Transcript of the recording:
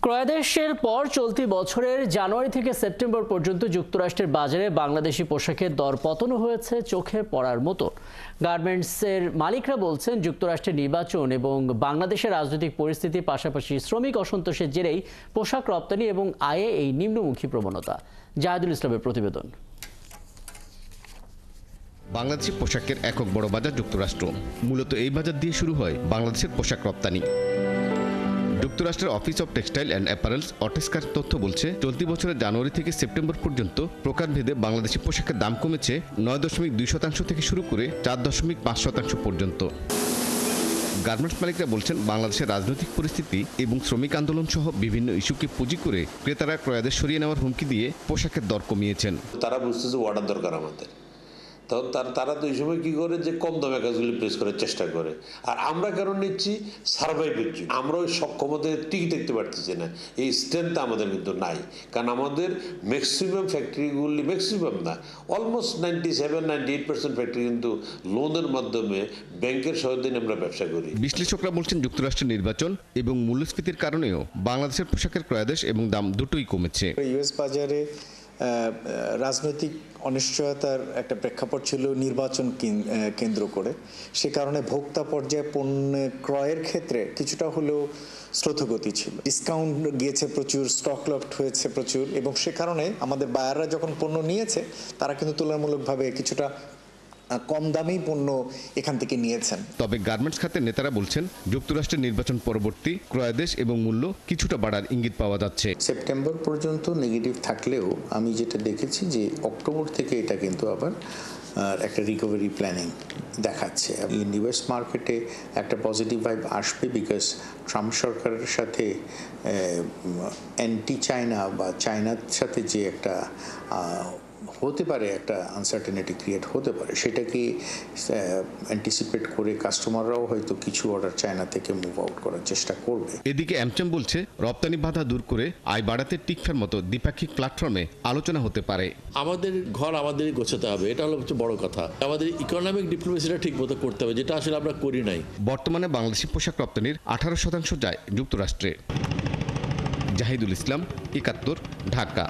ক্রয়াদেশের পর চলতি বছরের জানুয়ারি থেকে সেপ্টেম্বর পর্যন্ত যুক্তরাষ্ট্রের বাজারে বাংলাদেশি পোশাকের দর পতন হয়েছে চোখে পড়ার মতো। গার্মেন্টসের মালিকরা বলছেন, যুক্তরাষ্ট্রের নির্বাচন এবং বাংলাদেশের রাজনৈতিক পরিস্থিতির পাশাপাশি শ্রমিক অসন্তোষের জেরেই পোশাক রপ্তানি এবং আয়ে এই নিম্নমুখী প্রবণতা। জাহিদুল ইসলামের প্রতিবেদন। বাংলাদেশি পোশাকের একক বড় বাজার যুক্তরাষ্ট্র। মূলত এই বাজার দিয়ে শুরু হয় বাংলাদেশের পোশাক রপ্তানি। যুক্তরাষ্ট্রের office of textile and apparels অটেস্কার তথ্য বলছে, চলতি বছরের জানুয়ারি থেকে সেপ্টেম্বর পর্যন্ত প্রকারভেদে বাংলাদেশি পোশাকের দাম কমেছে 9.2% থেকে শুরু করে 4.5% পর্যন্ত। গার্মেন্টস মালিকরা বলছেন, বাংলাদেশের রাজনৈতিক পরিস্থিতি এবং শ্রমিক আন্দোলন সহ বিভিন্ন ইস্যুকে পুঁজি করে ক্রেতারা ক্রয়াদেশ সরিয়ে নেওয়ার হুমকি দিয়ে পোশাকের দর কমিয়েছেন। তারা বুঝতেছে অর্ডার দরকার আমাদের, তো তারা তো এই সময় কী করে যে কম দামে কাজগুলি প্লেস করার চেষ্টা করে। আর আমরা কেন নিচ্ছি? সার্ভাইভের জন্য। আমরা ওই সক্ষমতা টিকে থাকতে পারতেছি না, এই স্ট্রেংথটা আমাদের কিন্তু নাই। কারণ আমাদের ম্যাক্সিমাম ফ্যাক্টরিগুলি, ম্যাক্সিমাম না, অলমোস্ট 97-98% ফ্যাক্টরি কিন্তু লোনের মাধ্যমে ব্যাংকের সহায়তায় আমরা ব্যবসা করি। বিশ্লেষকরা বলছেন, যুক্তরাষ্ট্রের নির্বাচন এবং মূল্যস্ফীতির কারণেও বাংলাদেশের পোশাকের ক্রয়াদেশ এবং দাম দুটোই কমেছে। ইউএস বাজারে রাজনৈতিক অনিশ্চয়তার একটা প্রেক্ষাপট ছিল নির্বাচন কেন্দ্র করে। সে কারণে ভোক্তা পর্যায়ে পণ্য ক্রয়ের ক্ষেত্রে কিছুটা হলেও স্রোতগতি ছিল। ডিসকাউন্ট গিয়েছে প্রচুর, স্টক লট হয়েছে প্রচুর, এবং সে কারণে আমাদের বায়াররা যখন পণ্য নিয়েছে তারা কিন্তু তুলনামূলকভাবে কিছুটা কম দামেই পণ্য এখান থেকে নিয়েছেন। তবে গার্মেন্টস খাতের নেতারা বলছেন, যুক্তরাষ্ট্রের নির্বাচন পরবর্তী ক্রয়াদেশ এবং মূল্য কিছুটা বাড়ার ইঙ্গিত পাওয়া যাচ্ছে। সেপ্টেম্বর পর্যন্ত নেগেটিভ থাকলেও আমি যেটা দেখেছি যে অক্টোবর থেকে এটা কিন্তু আবার একটা রিকভারি প্ল্যানিং দেখাচ্ছে। ইউএস মার্কেটে একটা পজিটিভ ভাইব আসবে, বিকজ ট্রাম্প সরকারের সাথে অ্যান্টি চায়না বা চায়নার সাথে যে একটা হতে পারে, একটা আনসার্টেনিটি ক্রিয়েট হতে পারে, সেটাকে অ্যান্টিসিপেট করে কাস্টমাররাও হয়তো কিছু অর্ডার চায়না থেকে মুভ আউট করার চেষ্টা করবে। এদিকে অ্যামচেম বলছে, রপ্তানি বাধা দূর করে আয় বাড়াতে টিকফার মতো দ্বিপাক্ষিক প্ল্যাটফর্মে আলোচনা হতে পারে। আমাদের ঘর আমাদেরই গোছাতে হবে, এটা হলো সবচেয়ে বড় কথা। আমাদের ইকোনমিক ডিপ্লোমেসিটা ঠিক মতো করতে হবে, যেটা আসলে আমরা করি নাই। বর্তমানে বাংলাদেশি পোশাক রপ্তানির 18% যায় যুক্তরাষ্ট্রে। জাহিদুল ইসলাম, 71, ঢাকা।